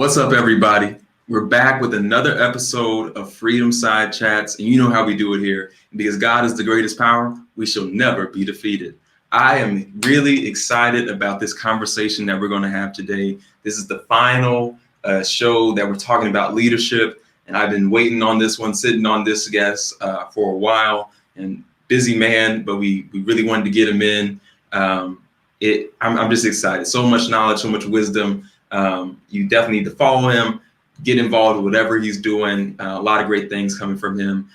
What's up, everybody? We're back with another episode of Freedom Side Chats, and you know how we do it here. Because God is the greatest power, we shall never be defeated. I am really excited about this conversation that we're going to have today. This is the final show that we're talking about leadership, and I've been waiting on this one, sitting on this guest for a while. And busy man, but we really wanted to get him in. I'm just excited. So much knowledge, so much wisdom. You definitely need to follow him, get involved with whatever he's doing. A lot of great things coming from him.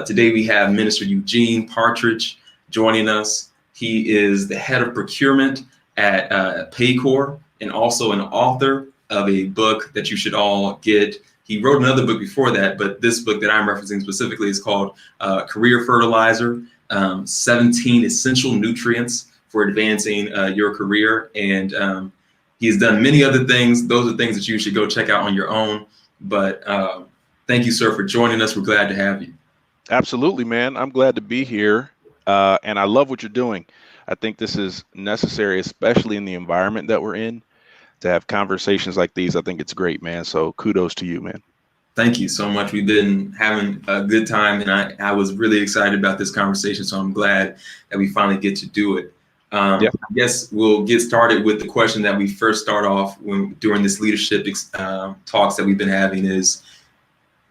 Today we have Minister Eugene Partridge joining us. He is the head of procurement at Paycor and also an author of a book that you should all get. He wrote another book before that, but this book that I'm referencing specifically is called Career Fertilizer, 17 Essential Nutrients for Advancing Your Career. And he's done many other things. Those are things that you should go check out on your own. But thank you, sir, for joining us. We're glad to have you. Absolutely, man. I'm glad to be here. And I love what you're doing. I think this is necessary, especially in the environment that we're in, to have conversations like these. I think it's great, man. So kudos to you, man. Thank you so much. We've been having a good time, and I was really excited about this conversation. So I'm glad that we finally get to do it. I guess we'll get started with the question that we first start off during this leadership talks that we've been having is,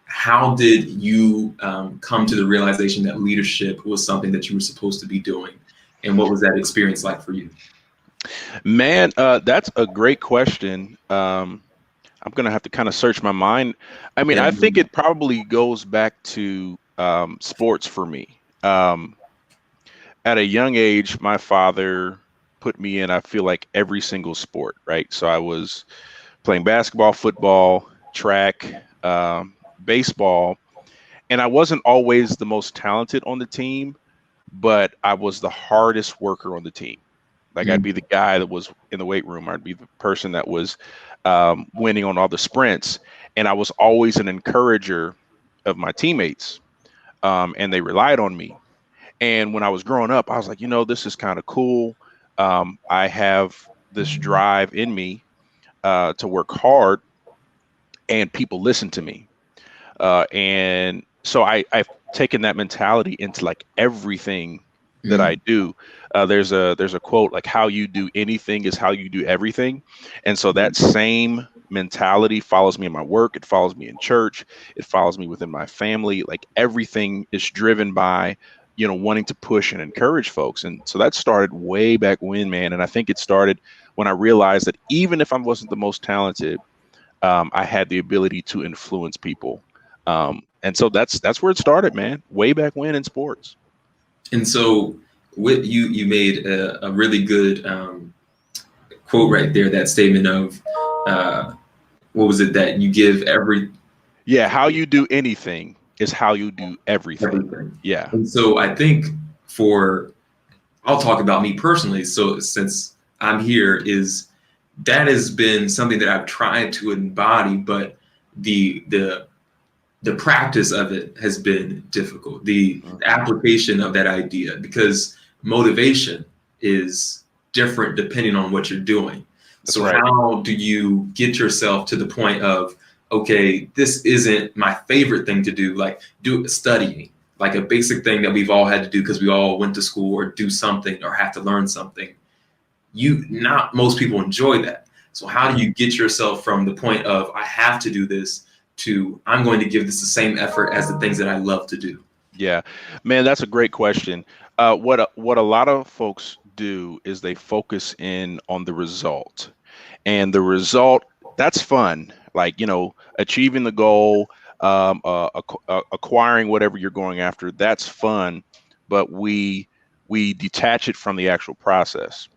how did you come to the realization that leadership was something that you were supposed to be doing? And what was that experience like for you? Man, that's a great question. I'm going to have to kind of search my mind. I mean, I think it probably goes back to sports for me. At a young age, my father put me in, I feel like, every single sport, right? So I was playing basketball, football, track, baseball, and I wasn't always the most talented on the team, but I was the hardest worker on the team. Like I'd be the guy that was in the weight room. I'd be the person that was winning on all the sprints. And I was always an encourager of my teammates, and they relied on me. And when I was growing up, I was like, this is kind of cool. I have this drive in me to work hard, and people listen to me. And so I've taken that mentality into like everything that I do. There's a quote, like, how you do anything is how you do everything. And so that same mentality follows me in my work. It follows me in church. It follows me within my family. Like everything is driven by, wanting to push and encourage folks. And so that started way back when, man. And I think it started when I realized that even if I wasn't the most talented, I had the ability to influence people. And so that's where it started, man, way back when in sports. And so with you made a really good quote right there, that statement of, what was it, that you give every... Yeah, how you do anything is how you do everything. Yeah. And so I think I'll talk about me personally. So since I'm here, that has been something that I've tried to embody, but the practice of it has been difficult. The application of that idea, because motivation is different depending on what you're doing. So how do you get yourself to the point of, okay, this isn't my favorite thing to do, like studying, like a basic thing that we've all had to do because we all went to school or do something or have to learn something. Not most people enjoy that. So how do you get yourself from the point of, I have to do this, to I'm going to give this the same effort as the things that I love to do? Yeah, man, that's a great question. What a lot of folks do is they focus in on the result, and the result, that's fun. Like, achieving the goal, acquiring whatever you're going after, that's fun. But we detach it from the actual process.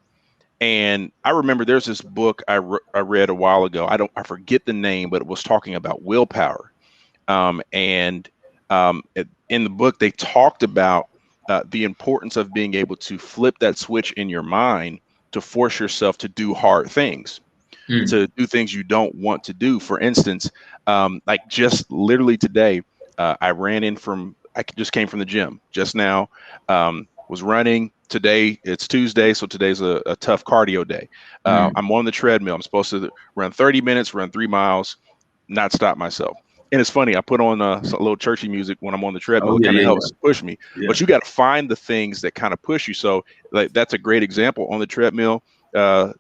And I remember there's this book I read a while ago. I forget the name, but it was talking about willpower. In the book, they talked about the importance of being able to flip that switch in your mind to force yourself to do hard things, to do things you don't want to do. For instance, like just literally today, I just came from the gym just now, was running. Today, it's Tuesday, so today's a tough cardio day. I'm on the treadmill. I'm supposed to run 30 minutes, run 3 miles. not stop myself. And it's funny, I put on a little churchy music when I'm on the treadmill. Oh It yeah, kind of yeah, helps push me. yeah, But you got to find the things that kind of push you. So like that's a great example on the treadmill.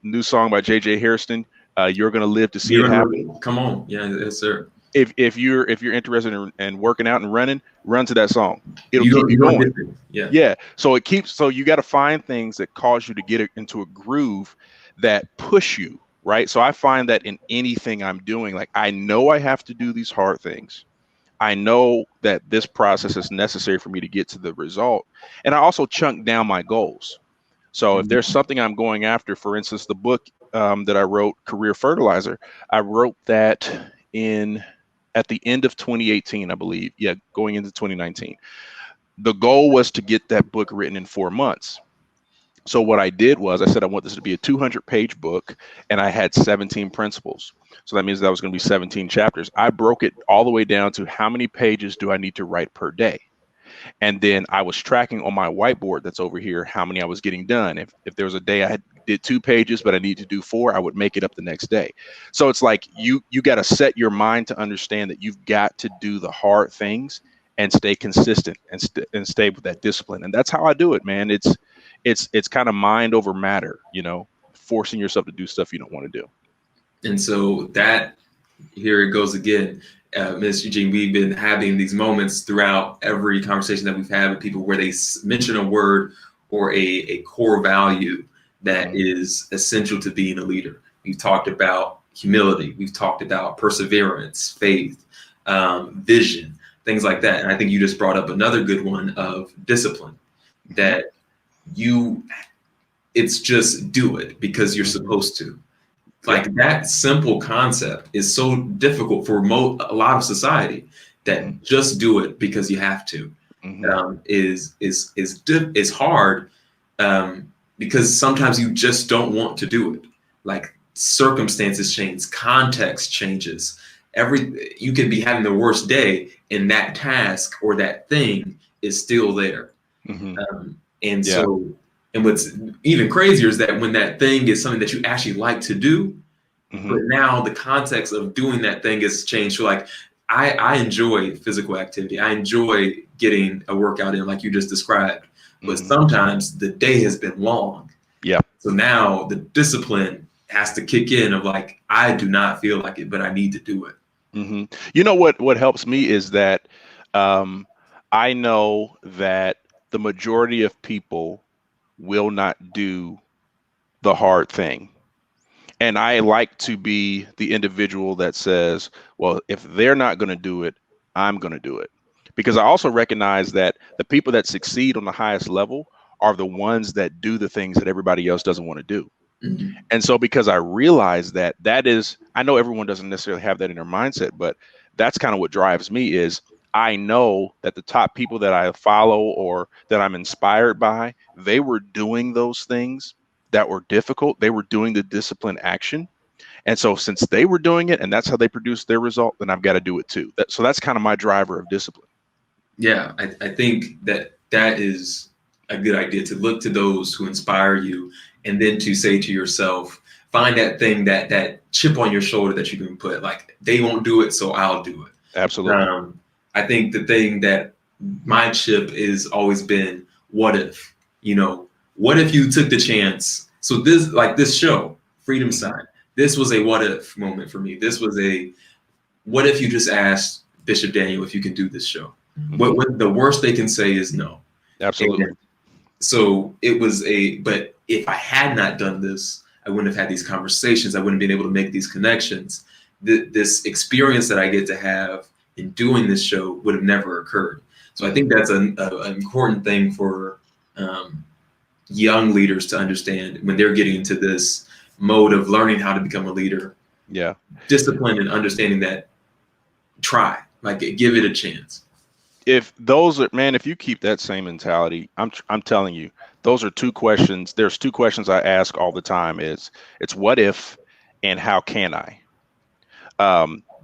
New song by J.J. Hairston. You're gonna live to see You're it happen. gonna come on, yeah, yes, sir. If you're interested in working out and running, run to that song. It'll keep you You're gonna going. get there. Yeah. Yeah. So you got to find things that cause you to get into a groove that push you, right? So I find that in anything I'm doing, like I know I have to do these hard things. I know that this process is necessary for me to get to the result. And I also chunk down my goals. So if there's Mhm. something I'm going after, for instance, the book that I wrote, Career Fertilizer, I wrote that in at the end of 2018, I believe. Yeah, going into 2019. The goal was to get that book written in 4 months. So what I did was I said I want this to be a 200-page book, and I had 17 principles. So that means that was going to be 17 chapters. I broke it all the way down to how many pages do I need to write per day. And then I was tracking on my whiteboard that's over here how many I was getting done. If there was a day I did 2 pages, but I need to do 4, I would make it up the next day. So it's like you got to set your mind to understand that you've got to do the hard things and stay consistent and stay with that discipline. And that's how I do it, man. It's kind of mind over matter, forcing yourself to do stuff you don't want to do. And so that here it goes again. Ms. Eugene, we've been having these moments throughout every conversation that we've had with people where they mention a word or a core value that Mhm. is essential to being a leader. We've talked about humility, we've talked about perseverance, faith, vision, things like that. And I think you just brought up another good one of discipline, that you, it's just do it because you're Mhm. supposed to. Yeah. Like that simple concept is so difficult for a lot of society, Mhm. that just do it because you have to, Mhm. is hard, because sometimes you just don't want to do it. Like circumstances change, context changes. You could be having the worst day, and that task or that thing is still there. Mhm. And Yeah. so, and what's even crazier is that when that thing is something that you actually like to do, but Mhm. now the context of doing that thing is changed. So like, I enjoy physical activity. I enjoy getting a workout in, like you just described. But Mhm. sometimes the day has been long. Yeah. So now the discipline has to kick in of like, I do not feel like it, but I need to do it. You know what helps me is that um, I know that the majority of people will not do the hard thing. And I like to be the individual that says, well, if they're not going to do it, I'm going to do it. Because I also recognize that the people that succeed on the highest level are the ones that do the things that everybody else doesn't want to do. Mhm. And so because I realize that is, I know everyone doesn't necessarily have that in their mindset, but that's kind of what drives me is I know that the top people that I follow or that I'm inspired by, they were doing those things that were difficult. They were doing the disciplined action. And so since they were doing it and that's how they produced their result, then I've got to do it too. So that's kind of my driver of discipline. Yeah, I think that is a good idea, to look to those who inspire you, and then to say to yourself, find that thing, that chip on your shoulder that you can put, like they won't do it, so I'll do it. Absolutely. I think the thing that my chip is always been, what if, what if you took the chance? So this, like this show, Freedom Hmm. Side, this was a what if moment for me. This was a, what if you just asked Bishop Daniel if you can do this show? Hmm. What the worst they can say is no. Absolutely. And so it was but if I had not done this, I wouldn't have had these conversations. I wouldn't have been able to make these connections. This experience that I get to have in doing this show would have never occurred. So I Hmm. think that's an important thing for um, young leaders to understand when they're getting into this mode of learning how to become a leader. Yeah. Discipline and understanding that, try, like give it a chance. If those are, man, if you keep that same mentality, I'm telling you, those are two questions. There's two questions I ask all the time. It's what if and how can I?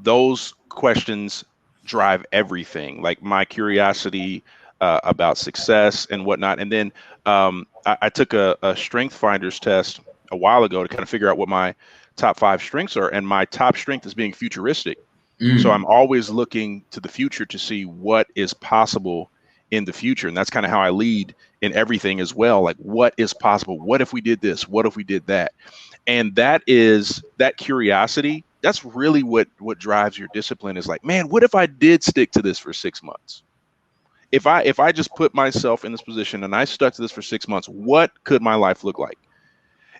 Those questions drive everything, like my curiosity about success and whatnot. And then I took a strength finders test a while ago to kind of figure out what my top 5 strengths are. And my top strength is being futuristic. So Mm. I'm always looking to the future to see what is possible in the future. And that's kind of how I lead in everything as well. Like, what is possible? What if we did this? What if we did that? And that is that curiosity. That's really what drives your discipline, is like, man, what if I did stick to this for 6 months? If I just put myself in this position and I stuck to this for 6 months, what could my life look like?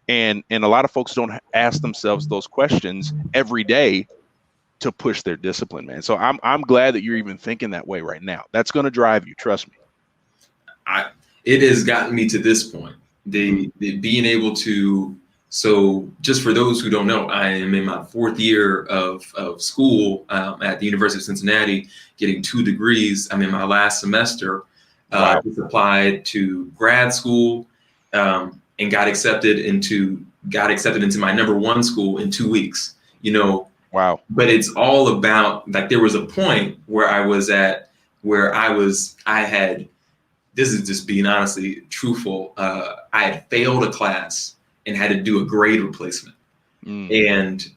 And a lot of folks don't ask themselves those questions every day to push their discipline, man. So I'm glad that you're even thinking that way right now. That's going to drive you, trust me. I it has gotten me to this point. The being able to, so just for those who don't know, I am in my fourth year of school at the University of Cincinnati, getting 2 degrees. I'm in my last semester. Wow. Just applied to grad school and got accepted into my number one school in 2 weeks. You know, Wow. but it's all about, like, there was a point where I had, this is just being honestly truthful. I had failed a class and had to do a grade replacement. Mm. And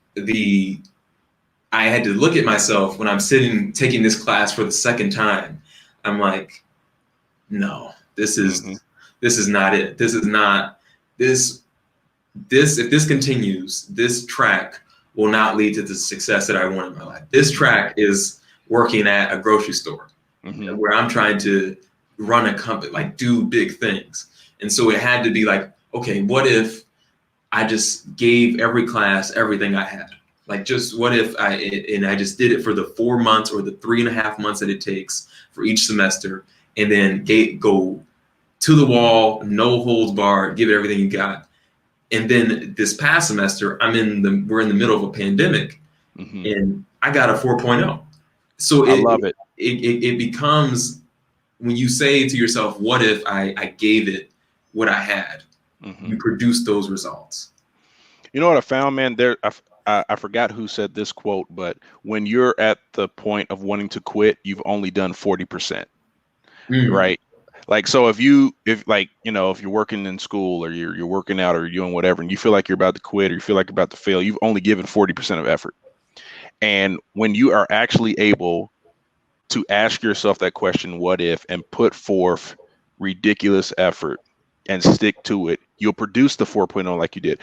I had to look at myself when I'm sitting taking this class for the second time. I'm like, no, this is Mm-hmm. this is not it. This is not this if this continues, this track will not lead to the success that I want in my life. This track is working at a grocery store Mm-hmm. where I'm trying to run a company, like do big things. And so it had to be like, okay, what if I just gave every class everything I had? Like, just what if I just did it for the 4 months or the 3.5 months that it takes for each semester, and then go to the wall, no holds barred, give it everything you got. And then this past semester, we're in the middle of a pandemic, Mm-hmm. and I got a 4.0. So I love it. it becomes, when you say to yourself, what if I gave it what I had, Mm-hmm. you produce those results. You know what I found, man? I forgot who said this quote, but when you're at the point of wanting to quit, you've only done 40%, Mm. right? Like, so if you're working in school, or you're working out, or you're doing whatever, and you feel like you're about to quit, or you feel like you're about to fail, you've only given 40% of effort. And when you are actually able to ask yourself that question, what if, and put forth ridiculous effort and stick to it, you'll produce the 4.0 like you did.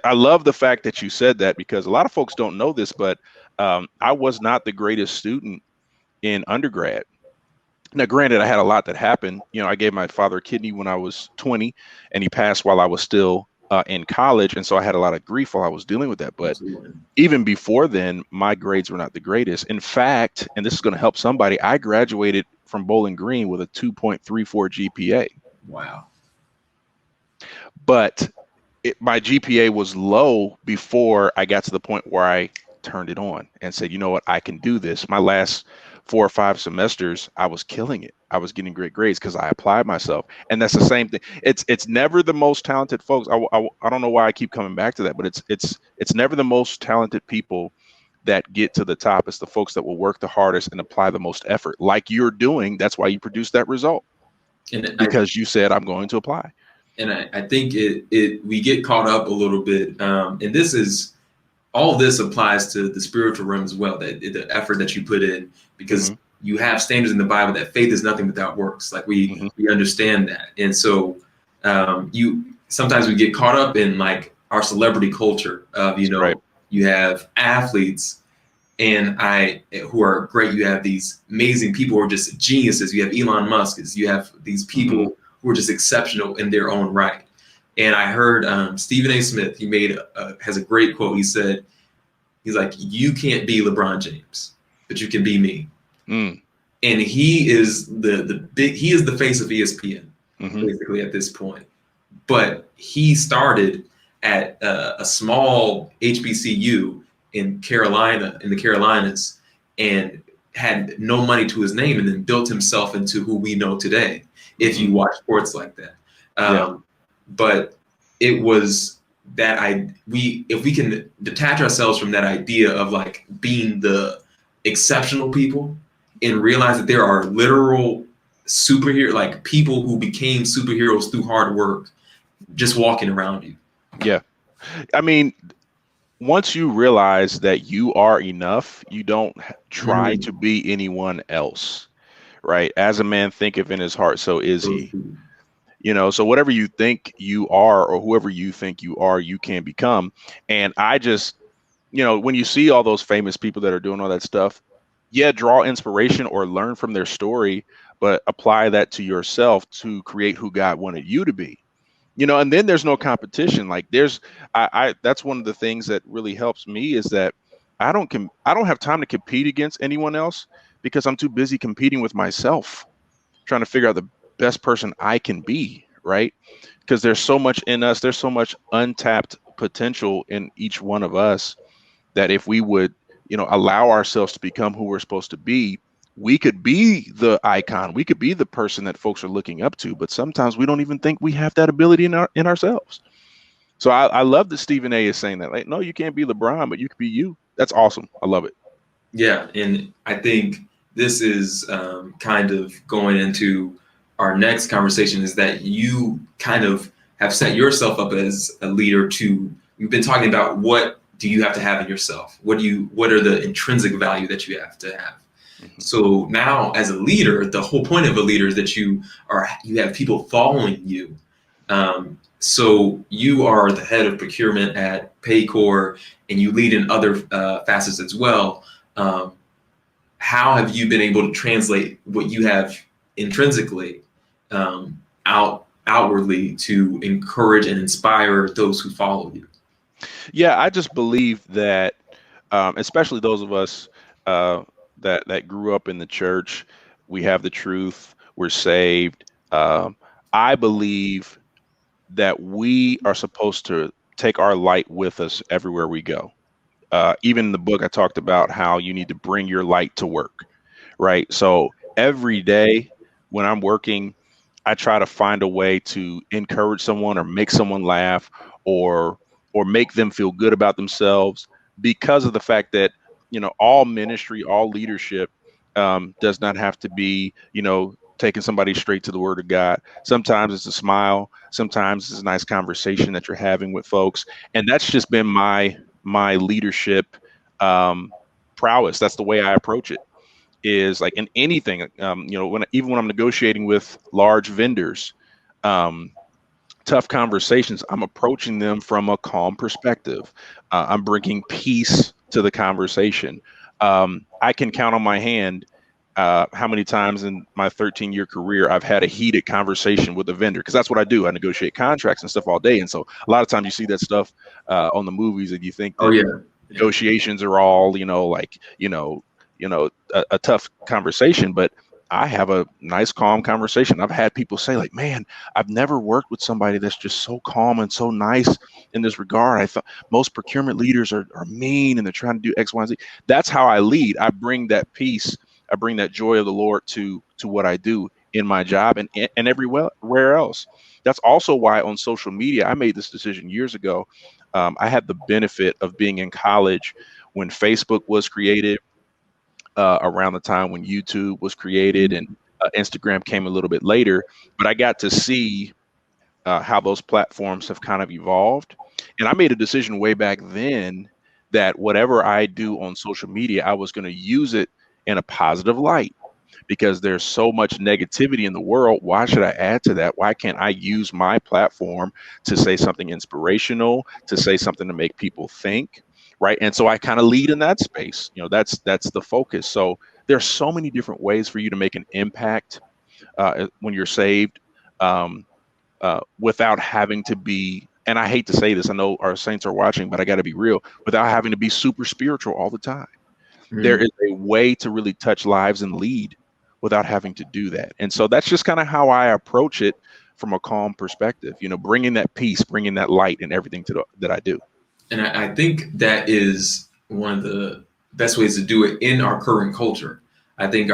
I love the fact that you said that, because a lot of folks don't know this, but I was not the greatest student in undergrad. Now, granted, I had a lot that happened. I gave my father a kidney when I was 20, and he passed while I was still in college. And so I had a lot of grief while I was dealing with that. But Absolutely. even before then, my grades were not the greatest. In fact, and this is going to help somebody, I graduated from Bowling Green with a 2.34 GPA. Wow. But my GPA was low before I got to the point where I turned it on and said, you know what, I can do this. My last 4 or 5 semesters, I was killing it. I was getting great grades because I applied myself. And that's the same thing. It's never the most talented folks. I don't know why I keep coming back to that, but it's never the most talented people that get to the top. It's the folks that will work the hardest and apply the most effort, like you're doing. That's why you produce that result, And because you said, I'm going to apply. I think we get caught up a little bit, and all of this applies to the spiritual realm as well. That the effort that you put in, because you have standards in the Bible that faith is nothing without works. Like, we understand that, and so you sometimes we get caught up in, like, our celebrity culture of, Right. you have athletes who are great. You have these amazing people who are just geniuses. You have Elon Musk. You have these people who are just exceptional in their own right. And I heard Stephen A. Smith. Has a great quote. He's like, you can't be LeBron James, but you can be me. Mm. And he is he is the face of ESPN, Mm-hmm. basically, at this point. But he started at a small HBCU in the Carolinas, and had no money to his name, and then built himself into who we know today, if you watch sports like that. Yeah. But it was if we can detach ourselves from that idea of, like, being the exceptional people, and realize that there are literal superhero, like, people who became superheroes through hard work, just walking around you. Yeah. I mean, once you realize that you are enough, you don't try to Mm. be anyone else, right? As a man thinketh in his heart, so is So he. So whatever you think you are, or whoever you think you are, you can become. And I just, when you see all those famous people that are doing all that stuff, yeah, draw inspiration or learn from their story, but apply that to yourself to create who God wanted you to be. And then there's no competition. Like I that's one of the things that really helps me is that I don't have time to compete against anyone else because I'm too busy competing with myself, trying to figure out the best person I can be, right? Because there's so much in us, there's so much untapped potential in each one of us that if we would, allow ourselves to become who we're supposed to be, we could be the icon, we could be the person that folks are looking up to, but sometimes we don't even think we have that ability in ourselves. So I love that Stephen A is saying that. Like, no, you can't be LeBron, but you could be you. That's awesome. I love it. yeah, and I think this is kind of going into our next conversation is that you kind of have set yourself up as a leader to, we've been talking about what do you have to have in yourself? What are the intrinsic value that you have to have? Mhm. So now as a leader, the whole point of a leader is that you have people following you. So you are the head of procurement at Paycor and you lead in other facets as well. Um, how have you been able to translate what you have intrinsically outwardly to encourage and inspire those who follow you? Yeah, I just believe that, especially those of us uh, that grew up in the church, we have the truth, we're saved. Um, I believe that we are supposed to take our light with us everywhere we go. Even in the book, I talked about how you need to bring your light to work, right? So every day when I'm working, I try to find a way to encourage someone or make someone laugh or make them feel good about themselves because of the fact that all ministry, all leadership does not have to be taking somebody straight to the Word of God. Sometimes it's a smile, sometimes it's a nice conversation that you're having with folks, and that's just been my leadership prowess. That's the way I approach it is like in anything, even when I'm negotiating with large vendors, um, tough conversations, I'm approaching them from a calm perspective. I'm bringing peace to the conversation. I can count on my hand how many times in my 13-year career I've had a heated conversation with a vendor because that's what I do. I negotiate contracts and stuff all day, and so a lot of times you see that stuff on the movies, and you think Oh that yeah, yeah. negotiations are all like a tough conversation, but I have a nice calm conversation. I've had people say like, man, I've never worked with somebody that's just so calm and so nice in this regard. I thought most procurement leaders are mean and they're trying to do X, Y, and Z. That's how I lead. I bring that peace, I bring that joy of the Lord to what I do in my job and everywhere else. That's also why on social media I made this decision years ago. I had the benefit of being in college when Facebook was created, around the time when YouTube was created, and Instagram came a little bit later. But I got to see how those platforms have kind of evolved. And I made a decision way back then that whatever I do on social media, I was going to use it in a positive light because there's so much negativity in the world. Why should I add to that? Why can't I use my platform to say something inspirational, to say something to make people think? Right. And so I kind of lead in that space. That's the focus. So there's so many different ways for you to make an impact when you're saved, um, without having to be. And I hate to say this, I know our saints are watching, but I got to be real, without having to be super spiritual all the time. There Mm. is a way to really touch lives and lead without having to do that. And so that's just kind of how I approach it from a calm perspective, bringing that peace, bringing that light in everything that I do. And I think that is one of the best ways to do it in our current culture. I think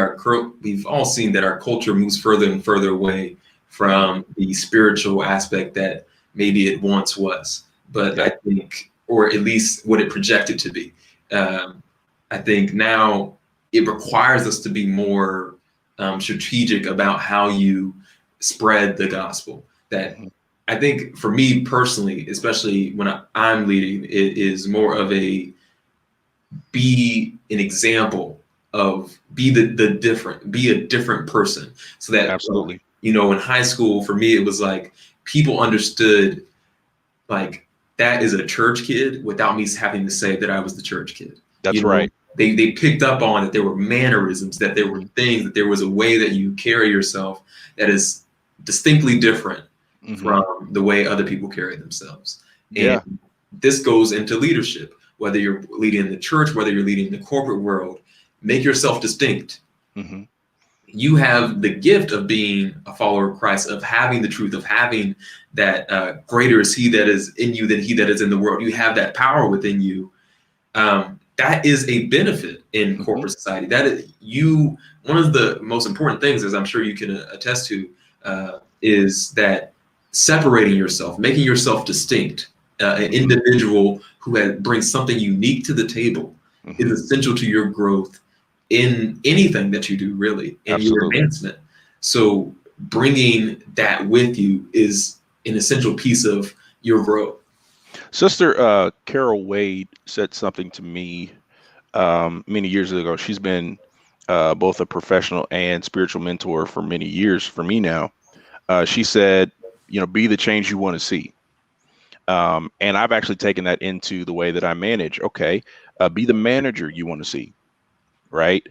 we've all seen that our culture moves further and further away Mhm. from the spiritual aspect that maybe it once was. But I Yep. think, or at least what it projected to be. Um, I think now it requires us to be more strategic about how you spread the gospel. That Mhm. I think for me personally, especially when I'm leading, it is more of a be an example of be a different person, so that Absolutely. in high school for me it was like people understood like that is a church kid without me having to say that I was the church kid. That's right. They picked up on that there were mannerisms, that there were things, that there was a way that you carry yourself that is distinctly different Hmm. from the way other people carry themselves. Yeah. And this goes into leadership, whether you're leading the church, whether you're leading the corporate world, make yourself distinct. Hmm. You have the gift of being a follower of Christ, of having the truth, of having that greater is he that is in you than he that is in the world. You have that power within you. That is a benefit in Hmm. corporate society. That is you. One of the most important things, as I'm sure you can attest to, is that separating yourself, making yourself distinct, an Hmm. individual who brings something unique to the table, is Hmm. essential to your growth in anything that you do, really, in your Absolutely. advancement. So bringing that with you is an essential piece of your growth. Sister Carol Wade said something to me many years ago. She's been both a professional and spiritual mentor for many years for me now. She said, be the change you want to see. And I've actually taken that into the way that I manage. Okay, be the manager you want to see, right?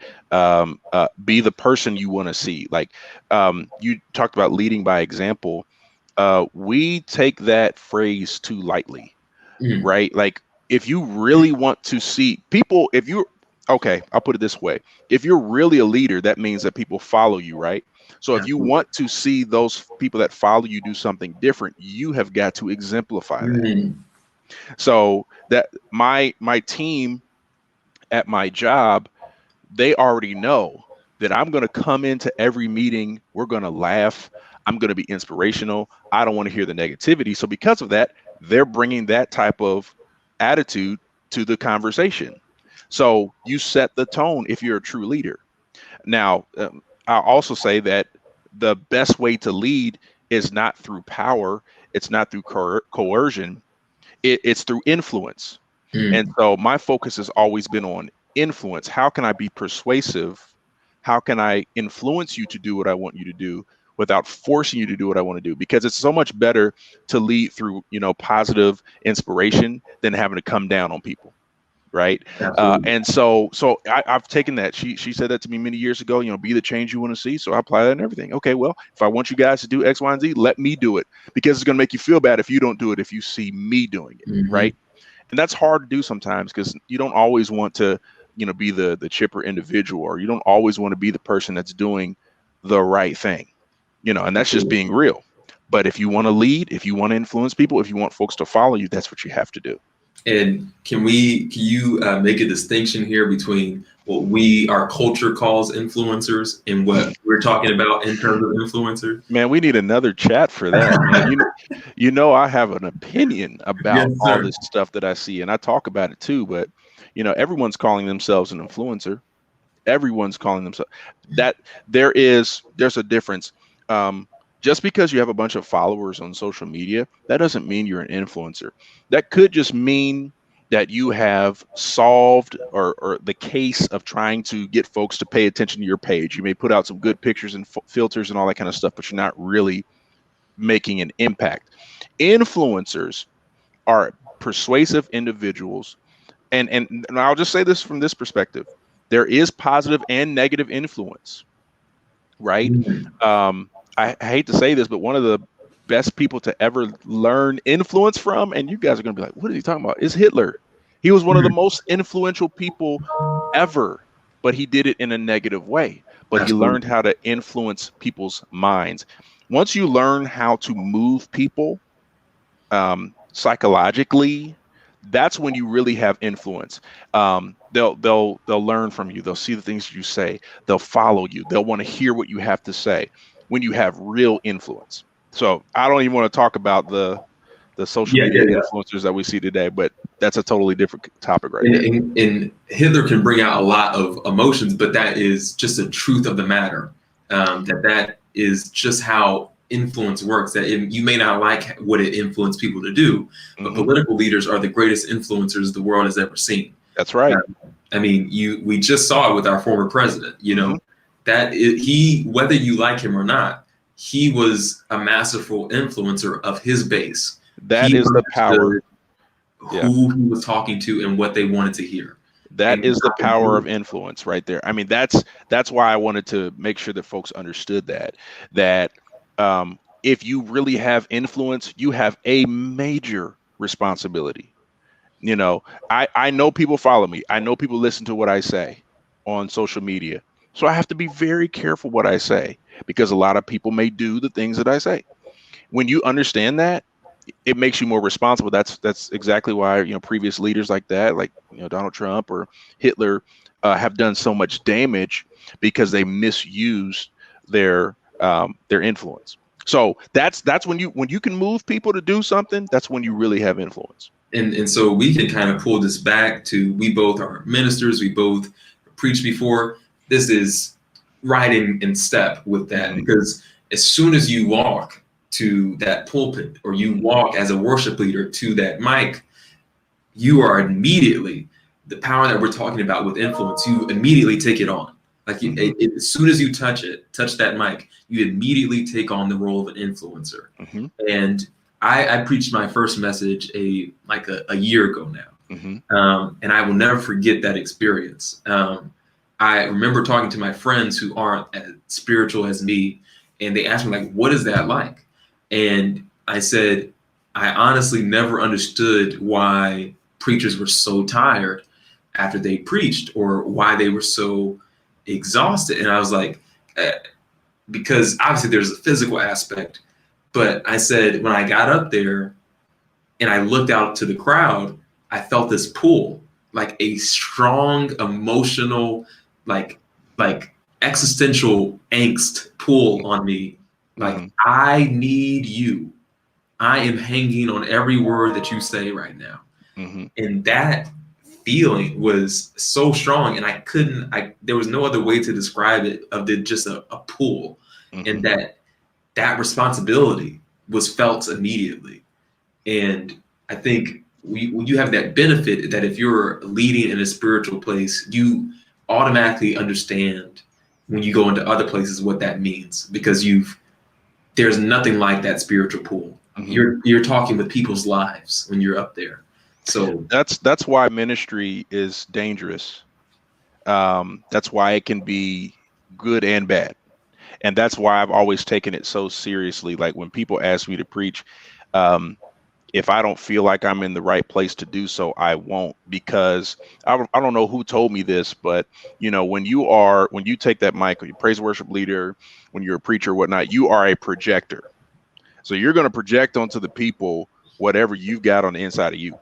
Be the person you want to see. Like you talked about leading by example. We take that phrase too lightly, Mm, right? Like if you really want to see people, if you okay, I'll put it this way. If you're really a leader, that means that people follow you, right? So if you absolutely. want to see those people that follow you do something different, you have got to exemplify that. Mm, So that my team at my job, they already know that I'm going to come into every meeting, we're going to laugh, I'm going to be inspirational. I don't want to hear the negativity. So because of that, they're bringing that type of attitude to the conversation. So you set the tone if you're a true leader. Now, I'll also say that the best way to lead is not through power, it's not through coercion, it's through influence. And mm, so my focus has always been on influence. How can I be persuasive? How can I influence you to do what I want you to do without forcing you to do what I want to do? Because it's so much better to lead through, positive inspiration than having to come down on people. Right. absolutely. And so I've taken that. She said that to me many years ago, be the change you want to see. So I apply that and everything. Okay, well, if I want you guys to do X, Y, and Z, let me do it because it's going to make you feel bad if you don't do it, if you see me doing it. Hmm. Right. And that's hard to do sometimes because you don't always want to, be the chipper individual, or you don't always want to be the person that's doing the right thing, and that's just Absolutely. being real. But if you want to lead, if you want to influence people, if you want folks to follow you, that's what you have to do. And can you make a distinction here between what our culture calls influencers and what we're talking about in terms of influencers? Man, we need another chat for that, man. I have an opinion about Yes, all sir. this stuff that I see, and I talk about it too. But everyone's calling themselves an influencer. Everyone's calling themselves that. There's a difference. Um, just because you have a bunch of followers on social media, that doesn't mean you're an influencer. That could just mean that you have solved or the case of trying to get folks to pay attention to your page. You may put out some good pictures and filters and all that kind of stuff, but you're not really making an impact. Influencers are persuasive individuals, and I'll just say this from this perspective: there is positive and negative influence, right? Mm, I hate to say this, but one of the best people to ever learn influence from, and you guys are going to be like, "What is he talking about?" Is Hitler. He was one of the mm, most influential people ever, but he did it in a negative way. But he learned absolutely. how to influence people's minds. Once you learn how to move people psychologically, that's when you really have influence. They'll learn from you. They'll see the things you say. They'll follow you. They'll want to hear what you have to say when you have real influence. So I don't even want to talk about the social Yeah, yeah, media yeah. influencers that we see today, but that's a totally different topic right And, there. and Hitler can bring out a lot of emotions, but that is just the truth of the matter. That is just how influence works. That you may not like what it influenced people to do, but political leaders are the greatest influencers the world has ever seen. That's right. I mean, we just saw it with our former president. You know, he, whether you like him or not, he was a masterful influencer of his base. That He is the power. Who he was talking to and what they wanted to hear. That is the power of influence right there. I mean, that's why I wanted to make sure that folks understood that if you really have influence, you have a major responsibility. You know, I know people follow me. I know people listen to what I say on social media. So I have to be very careful what I say, because a lot of people may do the things that I say. When you understand that, it makes you more responsible. That's exactly why, you know, previous leaders like that, like, you know, Donald Trump or Hitler, have done so much damage, because they misused their influence. So that's when you can move people to do something, that's when you really have influence. And so we can kind of pull this back to, we both are ministers, we both preached before. This is right in step with that, because as soon as you walk to that pulpit, or you walk as a worship leader to that mic, you are immediately, the power that we're talking about with influence, you immediately take it on. Like as soon as you touch that mic, you immediately take on the role of an influencer. And I preached my first message a year ago now. And I will never forget that experience. I remember talking to my friends who aren't as spiritual as me, and they asked me, like, what is that like? And I said, I honestly never understood why preachers were so tired after they preached, or why they were so exhausted. And I was like, because obviously there's a physical aspect, but I said, when I got up there and I looked out to the crowd, I felt this pull, like a strong emotional, like existential angst pull on me. Like, I need you. I am hanging on every word that you say right now. And that feeling was so strong, and there was no other way to describe it, of just a pull. And that responsibility was felt immediately. And I think you have that benefit, that if you're leading in a spiritual place, you automatically understand when you go into other places what that means, because there's nothing like that spiritual pull. You're talking with people's lives when you're up there. So that's why ministry is dangerous. That's why it can be good and bad. And that's why I've always taken it so seriously. Like, when people ask me to preach, if I don't feel like I'm in the right place to do so, I won't, because I don't know who told me this, but, you know, when you take that mic, when you praise worship leader, when you're a preacher or whatnot, you are a projector. So you're going to project onto the people whatever you've got on the inside of you.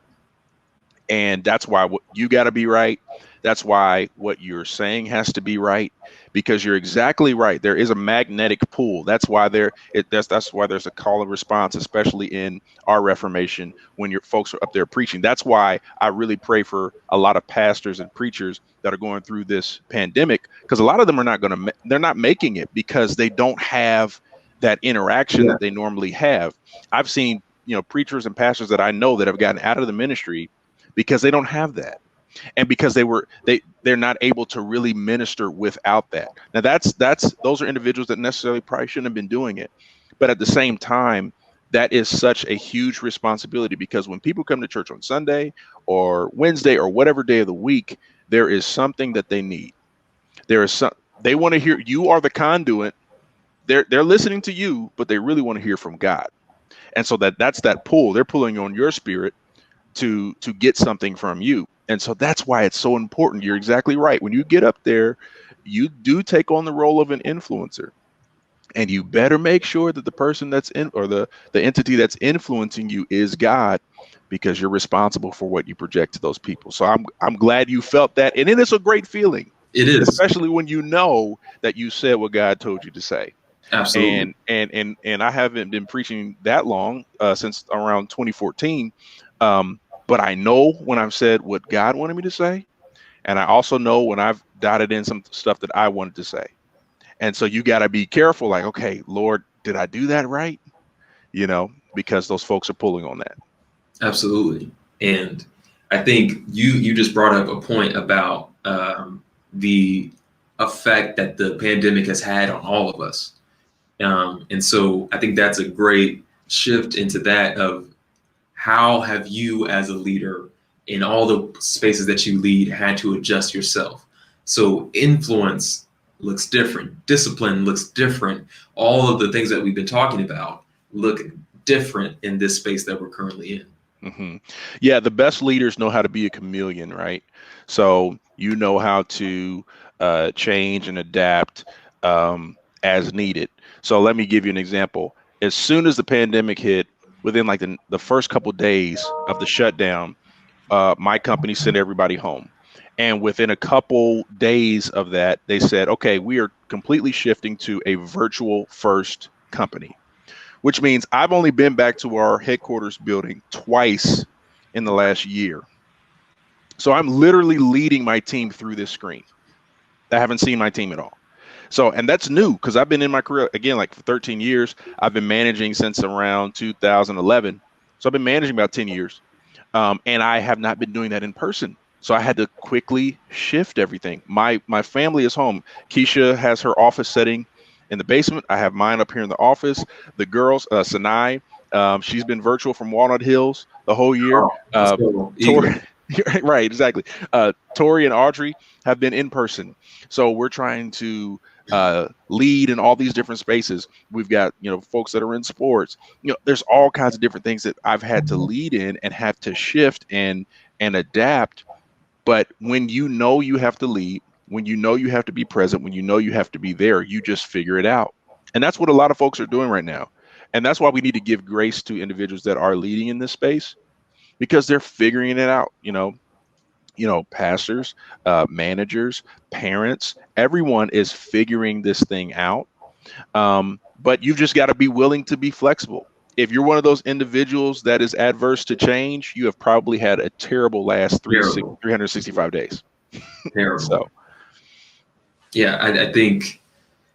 And that's why you got to be right. That's why what you're saying has to be right, because you're exactly right. There is a magnetic pull. That's why that's why there's a call and response, especially in our Reformation, when your folks are up there preaching. That's why I really pray for a lot of pastors and preachers that are going through this pandemic, because a lot of them are they're not making it, because they don't have that interaction that they normally have. I've seen, you know, preachers and pastors that I know that have gotten out of the ministry because they don't have that, and because they're not able to really minister without that. Now those are individuals that necessarily probably shouldn't have been doing it, but at the same time, that is such a huge responsibility, because when people come to church on Sunday or Wednesday or whatever day of the week, there is something that they need. They want to hear. You are the conduit. They're listening to you, but they really want to hear from God, and so that's that pull. They're pulling on your spirit to get something from you. And so that's why it's so important. You're exactly right. When you get up there, you do take on the role of an influencer, and you better make sure that the person that's in, or the entity that's influencing you, is God, because you're responsible for what you project to those people. So I'm glad you felt that. And it is a great feeling. It is, especially when you know that you said what God told you to say. Absolutely. And I haven't been preaching that long, since around 2014. But I know when I've said what God wanted me to say, and I also know when I've dotted in some stuff that I wanted to say. And so you got to be careful, like, okay, Lord, did I do that right? Because those folks are pulling on that. Absolutely. And I think you just brought up a point about the effect that the pandemic has had on all of us. And so I think that's a great shift into that of how have you as a leader in all the spaces that you lead had to adjust yourself. So influence looks different, discipline looks different, all of the things that we've been talking about look different in this space that we're currently in. Yeah, the best leaders know how to be a chameleon, right? So you know how to change and adapt as needed. So let me give you an example. As soon as the pandemic hit, within like the first couple days of the shutdown, my company sent everybody home. And within a couple days of that, they said, okay, we are completely shifting to a virtual first company, which means I've only been back to our headquarters building twice in the last year. So I'm literally leading my team through this screen. I haven't seen my team at all. So, and that's new because I've been in my career again, like for 13 years. I've been managing since around 2011. So I've been managing about 10 years. And I have not been doing that in person. So I had to quickly shift everything. My family is home. Keisha has her office setting in the basement. I have mine up here in the office. The girls, Sanai, she's been virtual from Walnut Hills the whole year. Oh, so Tori, eager. right, exactly. Tori and Audrey have been in person. So we're trying to lead in all these different spaces. We've got, folks that are in sports. There's all kinds of different things that I've had to lead in and have to shift and adapt. But when you have to lead, when you have to be present, when you have to be there, you just figure it out. And that's what a lot of folks are doing right now. And that's why we need to give grace to individuals that are leading in this space because they're figuring it out. Pastors, managers, parents, everyone is figuring this thing out. But you've just got to be willing to be flexible. If you're one of those individuals that is adverse to change, you have probably had a terrible last Terrible. 365 days. Terrible. So, yeah, I think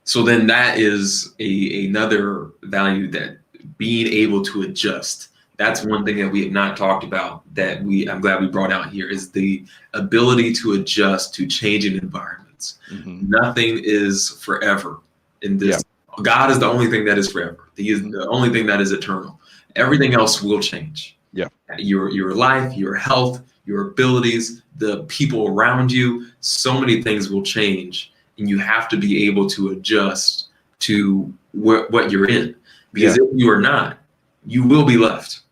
so. Then that is another value, that being able to adjust. That's one thing that we have not talked about that I'm glad we brought out here, is the ability to adjust to changing environments. Nothing is forever in this. Yeah. God is the only thing that is forever. He is the only thing that is eternal. Everything else will change. Yeah. Your life, your health, your abilities, the people around you, so many things will change, and you have to be able to adjust to what you're in. Because if you are not, you will be left.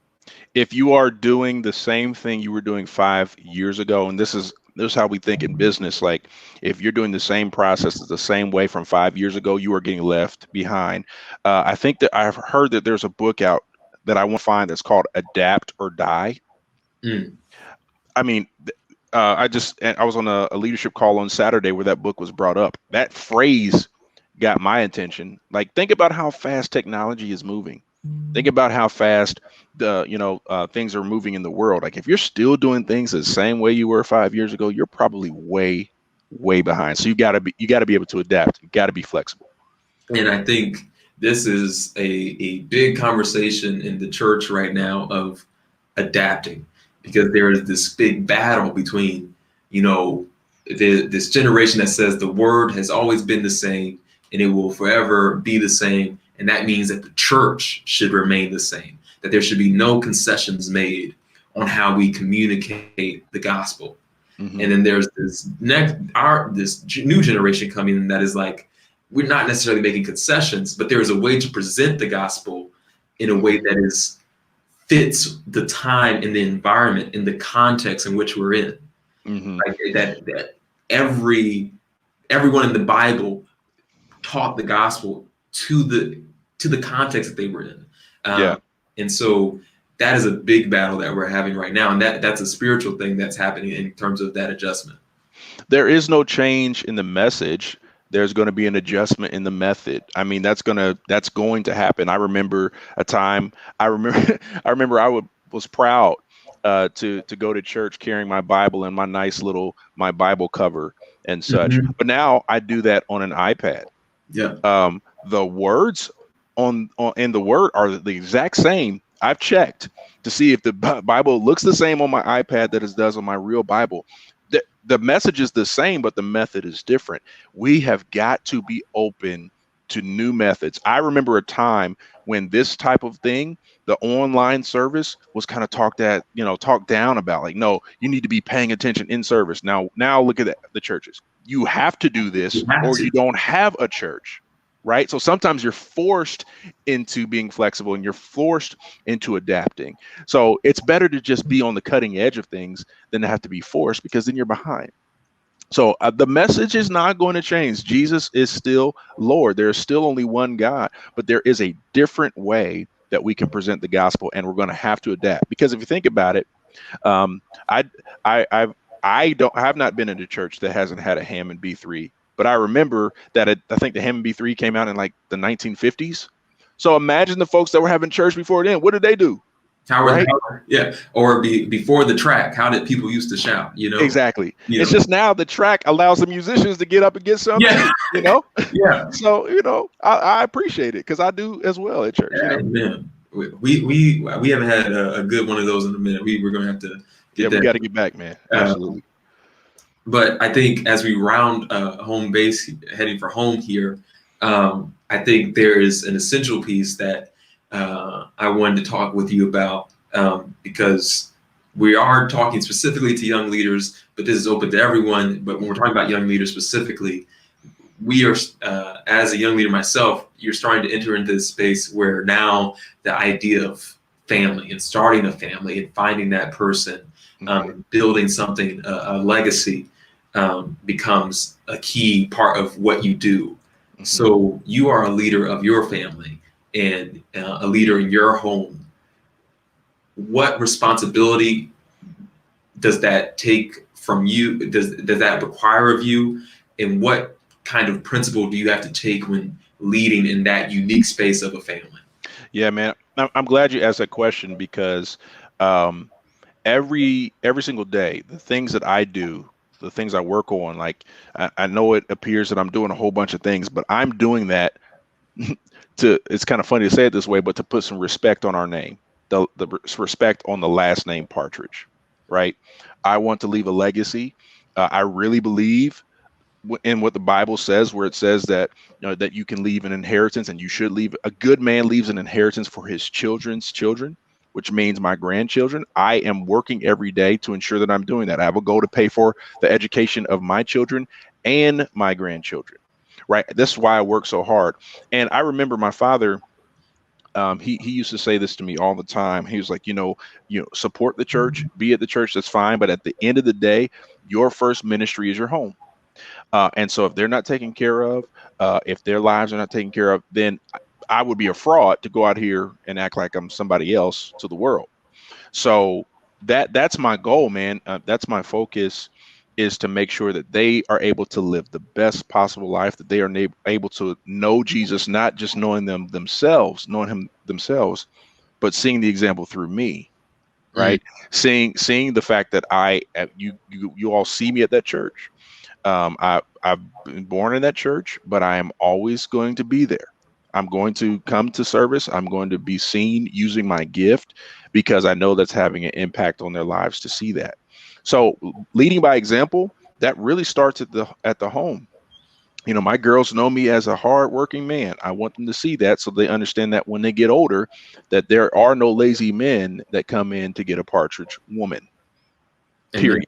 If you are doing the same thing you were doing 5 years ago, and this is how we think in business, like if you're doing the same processes the same way from 5 years ago, you are getting left behind. I think that I've heard that there's a book out that I want to find that's called Adapt or Die. I mean, I was on a leadership call on Saturday where that book was brought up. That phrase got my attention. Like, think about how fast technology is moving. Think about how fast things are moving in the world. Like, if you're still doing things the same way you were 5 years ago, you're probably way, way behind. So you got to be able to adapt. You got to be flexible. And I think this is a big conversation in the church right now of adapting, because there is this big battle between, this generation that says the word has always been the same and it will forever be the same. And that means that the church should remain the same, that there should be no concessions made on how we communicate the gospel. And then there's this new generation coming in that is like, we're not necessarily making concessions, but there is a way to present the gospel in a way that fits the time and the environment and the context in which we're in. Like that everyone in the Bible taught the gospel to the context that they were in. And so that is a big battle that we're having right now. And that's a spiritual thing that's happening in terms of that adjustment. There is no change in the message. There's going to be an adjustment in the method. I mean, that's going to happen. I remember a time. I remember I was proud to go to church carrying my Bible and my nice little Bible cover and such. But now I do that on an iPad. Yeah. The words on in the word are the exact same. I've checked to see if the Bible looks the same on my iPad that it does on my real Bible. The message is the same, but the method is different. We have got to be open to new methods. I remember a time when this type of thing, the online service, was kind of talked down about. Like, no, you need to be paying attention in service. Now look at the churches. You have to do this, You have or to. you don't have a church, right? So sometimes you're forced into being flexible and you're forced into adapting. So it's better to just be on the cutting edge of things than to have to be forced, because then you're behind. So the message is not going to change. Jesus is still Lord. There is still only one God, but there is a different way that we can present the gospel, and we're going to have to adapt. Because if you think about it, um, I, I have not been in a church that hasn't had a Hammond B3, but I remember that I think the Hammond B3 came out in like the 1950s. So imagine the folks that were having church before then. What did they do? Right? Yeah. Or before the track, how did people used to shout? Exactly. You It's know. just now the track allows the musicians to get up and get some Yeah. too, you know? Yeah. So, I appreciate it because I do as well at church, you know? Man, we haven't had a good one of those in a minute. We're gonna have to Yeah, get we that. got to get back, man. Uh, Absolutely. but I think as we round home base, heading for home here, I think there is an essential piece that I wanted to talk with you about, because we are talking specifically to young leaders, but this is open to everyone. But when we're talking about young leaders specifically, we are, as a young leader myself, you're starting to enter into this space where now the idea of family and starting a family and finding that person, building something, a legacy, becomes a key part of what you do. So you are a leader of your family and a leader in your home. What responsibility does that take from you? Does that require of you? And what kind of principle do you have to take when leading in that unique space of a family? Yeah, man. I'm glad you asked that question because um, every single day, the things that I do, the things I work on, like I know it appears that I'm doing a whole bunch of things, but I'm doing that it's kind of funny to say it this way, but to put some respect on our name, the respect on the last name Partridge, right? I want to leave a legacy. I really believe in what the Bible says, where it says that that you can leave an inheritance, and you should leave. A good man leaves an inheritance for his children's children, which means my grandchildren. I am working every day to ensure that I'm doing that. I have a goal to pay for the education of my children and my grandchildren. Right. This is why I work so hard. And I remember my father. He used to say this to me all the time. He was like, support the church, be at the church. That's fine, but at the end of the day, your first ministry is your home. And so if they're not taken care of, if their lives are not taken care of, then I would be a fraud to go out here and act like I'm somebody else to the world. So that's my goal, man. That's my focus, is to make sure that they are able to live the best possible life, that they are able to know Jesus, not just knowing knowing him themselves, but seeing the example through me, Mm. right? Seeing the fact that you all see me at that church. I've been born in that church, but I am always going to be there. I'm going to come to service. I'm going to be seen using my gift, because I know that's having an impact on their lives to see that. So leading by example, that really starts at the home. My girls know me as a hardworking man. I want them to see that, so they understand that when they get older, that there are no lazy men that come in to get a partridge woman. Amen. Period.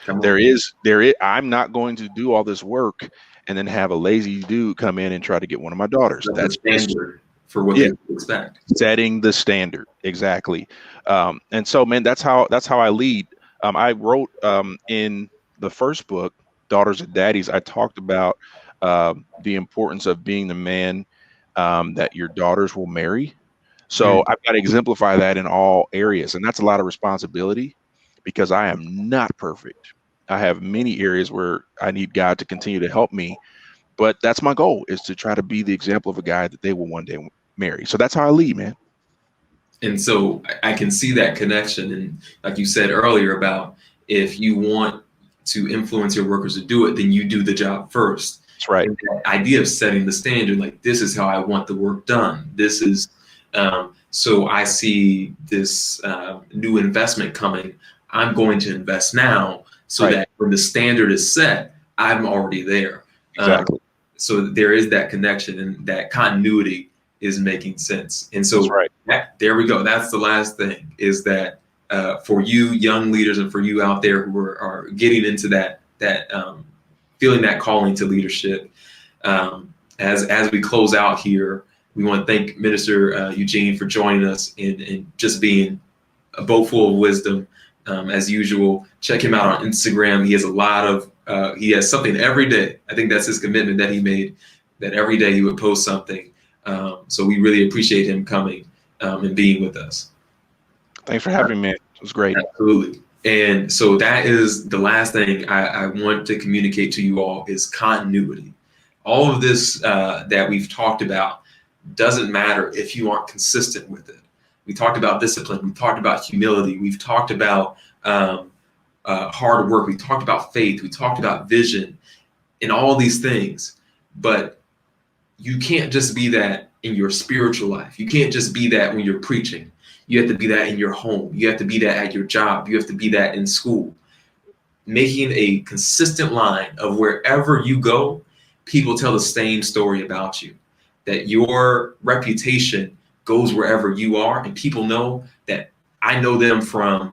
Come There on. is, there is, I'm not going to do all this work and then have a lazy dude come in and try to get one of my daughters. That's the That's just, standard for what yeah, they expect. setting the standard. Exactly. And so, man, that's how I lead. I wrote in the first book, Daughters and Daddies, I talked about the importance of being the man that your daughters will marry. So Mm. I've got to exemplify that in all areas. And that's a lot of responsibility, because I am not perfect. I have many areas where I need God to continue to help me. But that's my goal, is to try to be the example of a guy that they will one day marry. So that's how I lead, man. And so I can see that connection. And like you said earlier about, if you want to influence your workers to do it, then you do the job first. That's right. And that idea of setting the standard, like, this is how I want the work done. This is, so I see this new investment coming. I'm going to invest now so Right. that when the standard is set, I'm already there. Exactly. So there is that connection, and that continuity is making sense. And That's so right. there we go. That's the last thing, is that for you young leaders, and for you out there who are getting into that feeling that calling to leadership, as we close out here, we want to thank Minister Eugene for joining us and just being a boat full of wisdom. As usual, check him out on Instagram. He has a lot of he has something every day. I think that's his commitment that he made, that every day he would post something. So we really appreciate him coming and being with us. Thanks for having me. It was great. Absolutely. And so that is the last thing I want to communicate to you all, is continuity. All of this that we've talked about doesn't matter if you aren't consistent with it. We talked about discipline. We talked about humility. We've talked about hard work. We talked about faith. We talked about vision and all these things. But you can't just be that in your spiritual life. You can't just be that when you're preaching. You have to be that in your home. You have to be that at your job. You have to be that in school. Making a consistent line of wherever you go, people tell the same story about you, that your reputation goes wherever you are, and people know that I know them from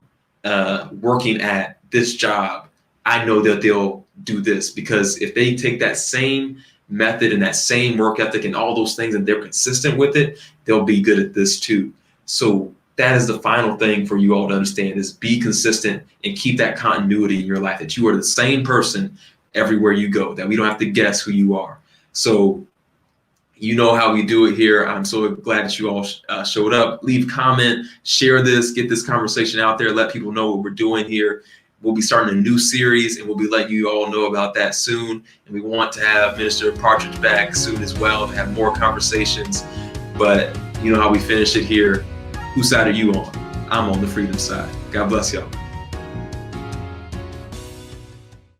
working at this job. I know that they'll do this, because if they take that same method and that same work ethic and all those things, and they're consistent with it, they'll be good at this too. So that is the final thing for you all to understand, is be consistent and keep that continuity in your life, that you are the same person everywhere you go, that we don't have to guess who you are. So you know how we do it here. I'm so glad that you all showed up. Leave comment, share this, get this conversation out there, let people know what we're doing here. We'll be starting a new series, and we'll be letting you all know about that soon. And we want to have Minister Partridge back soon as well, to have more conversations. But you know how we finish it here. Whose side are you on? I'm on the freedom side. God bless y'all.